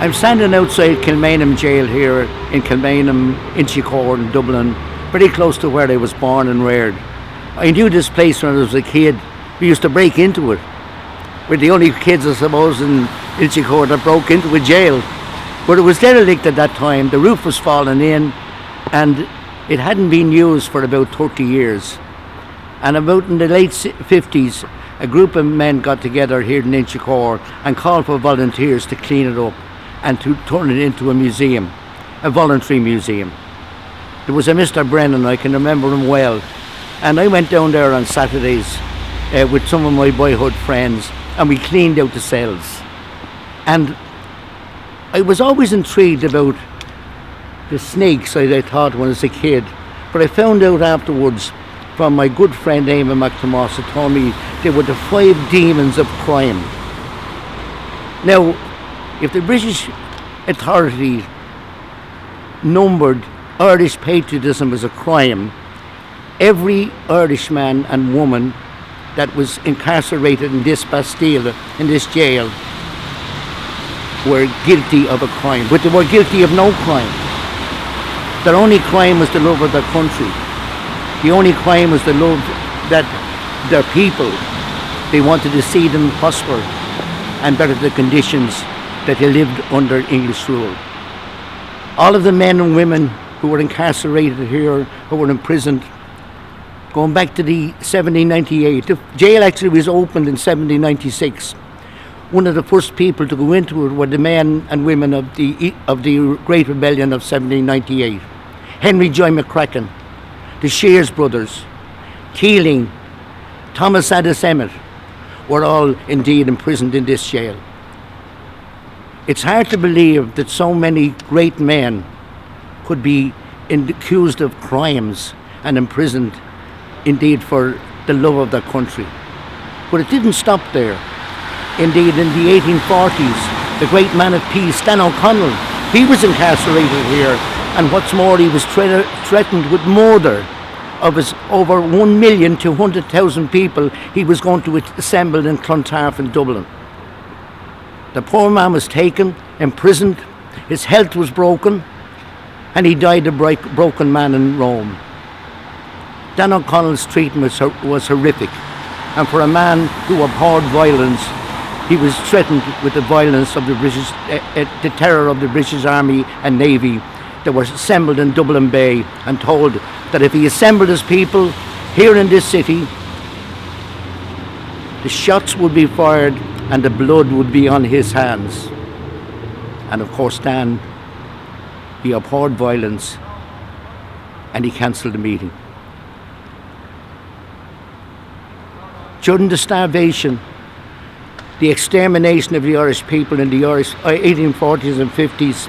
I'm standing outside Kilmainham Jail here in Kilmainham, Inchicore in Dublin, pretty close to where I was born and reared. I knew this place when I was a kid. We used to break into it. We're the only kids, I suppose, in Inchicore that broke into a jail. But it was derelict at that time. The roof was falling in and it hadn't been used for about 30 years. And about in the late 50s, a group of men got together here in Inchicore and called for volunteers to clean it up and to turn it into a museum, a voluntary museum. There was a Mr. Brennan, I can remember him well, and I went down there on Saturdays with some of my boyhood friends, and we cleaned out the cells. And I was always intrigued about the snakes, I thought when I was a kid, but I found out afterwards from my good friend Eamon McThomas, who told me they were the 5 demons of crime. Now, if the British authorities numbered Irish patriotism as a crime, every Irishman and woman that was incarcerated in this Bastille, in this jail, were guilty of a crime, but they were guilty of no crime. Their only crime was the love of their country. The only crime was the love that their people, they wanted to see them prosper and better the conditions that they lived under English rule. All of the men and women who were incarcerated here, who were imprisoned, going back to the 1798, the jail actually was opened in 1796. One of the first people to go into it were the men and women of the Great Rebellion of 1798. Henry Joy McCracken, the Shears brothers, Keeling, Thomas Addis Emmet were all indeed imprisoned in this jail. It's hard to believe that so many great men could be accused of crimes and imprisoned indeed for the love of their country. But it didn't stop there. Indeed, in the 1840s, the great man of peace, Stan O'Connell, he was incarcerated here, and what's more, he was threatened with murder of his over 1,200,000 people he was going to assemble in Clontarf in Dublin. The poor man was taken, imprisoned, his health was broken, and he died a broken man in Rome. Dan O'Connell's treatment was horrific, and for a man who abhorred violence, he was threatened with the violence of the British, the terror of the British Army and Navy that were assembled in Dublin Bay, and told that if he assembled his people here in this city, the shots would be fired and the blood would be on his hands. And of course, Dan, he abhorred violence and he cancelled the meeting. During the starvation, the extermination of the Irish people in the 1840s and 50s,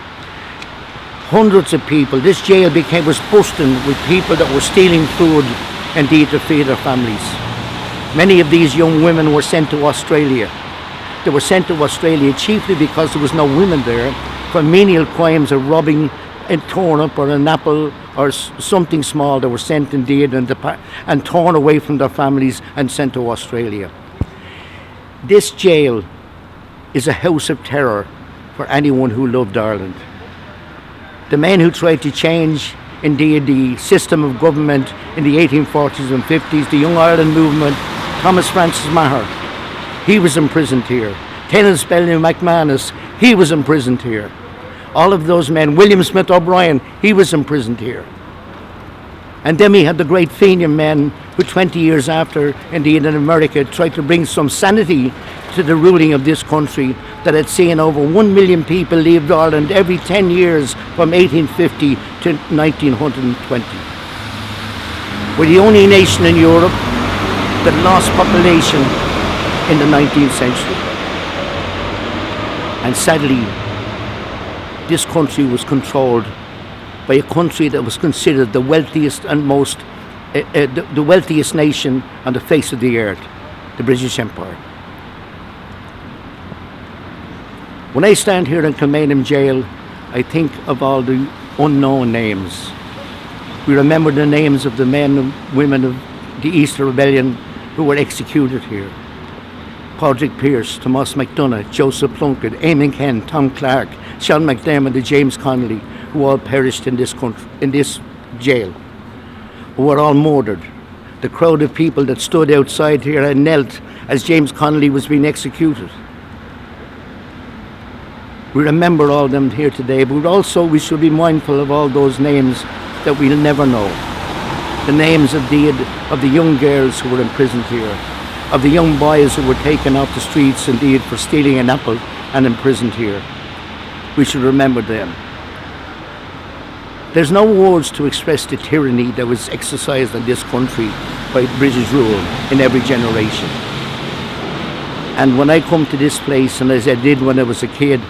hundreds of people, this jail was bursting with people that were stealing food indeed to feed their families. Many of these young women were sent to Australia. They were sent to Australia chiefly because there was no women there for menial crimes of robbing a turnip or an apple or something small. They were sent indeed and torn away from their families and sent to Australia. This jail is a house of terror for anyone who loved Ireland. The men who tried to change indeed the system of government in the 1840s and 50s, the Young Ireland movement, Thomas Francis Maher, he was imprisoned here. Taylor Spelling McManus, he was imprisoned here. All of those men, William Smith O'Brien, he was imprisoned here. And then we had the great Fenian men who 20 years after, indeed in America, tried to bring some sanity to the ruling of this country that had seen over 1 million people leave Ireland every 10 years from 1850 to 1920. We're the only nation in Europe that lost population in the 19th century. And sadly, this country was controlled by a country that was considered the wealthiest and the wealthiest nation on the face of the earth, the British Empire. When I stand here in Kilmainham Jail, I think of all the unknown names. We remember the names of the men and women of the Easter Rebellion who were executed here. Padraig Pearse, Thomas MacDonagh, Joseph Plunkett, Eamon Ken, Tom Clark, Sean McDermott and James Connolly, who all perished in this country, in this jail, who were all murdered. The crowd of people that stood outside here and knelt as James Connolly was being executed. We remember all them here today, but also we should be mindful of all those names that we'll never know. The names of the young girls who were imprisoned here, of the young boys who were taken off the streets indeed for stealing an apple and imprisoned here. We should remember them. There's no words to express the tyranny that was exercised in this country by British rule in every generation. And when I come to this place, and as I did when I was a kid,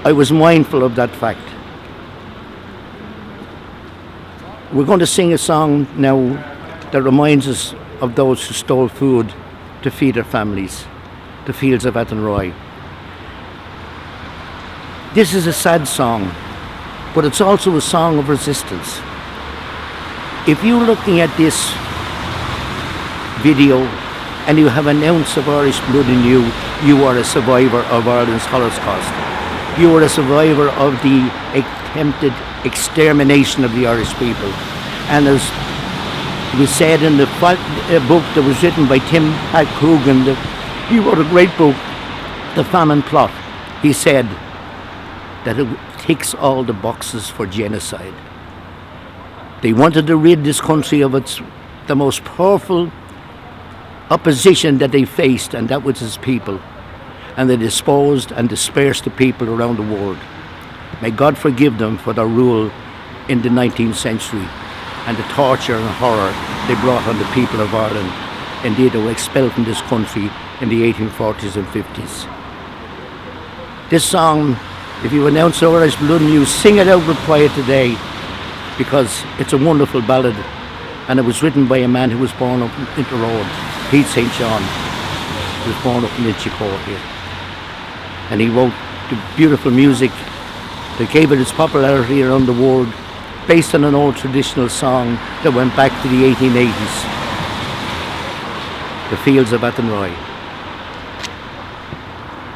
I was mindful of that fact. We're going to sing a song now that reminds us of those who stole food to feed their families, the fields of Athenry. This is a sad song, but it's also a song of resistance. If you're looking at this video and you have an ounce of Irish blood in you, you are a survivor of Ireland's Holocaust. You are a survivor of the attempted extermination of the Irish people. And as was said in the book that was written by Tim Coogan, he wrote a great book, The Famine Plot. He said that it ticks all the boxes for genocide. They wanted to rid this country of the most powerful opposition that they faced, and that was its people. And they disposed and dispersed the people around the world. May God forgive them for their rule in the 19th century and the torture and horror they brought on the people of Ireland. Indeed, they were expelled from this country in the 1840s and 50s. This song, if you announce Irish blood and you sing it out with quiet today, because it's a wonderful ballad, and it was written by a man who was born up in the road, Pete St. John. He was born up in Inchicore here. And he wrote the beautiful music that gave it its popularity around the world, based on an old traditional song that went back to the 1880s, The Fields of Athenry.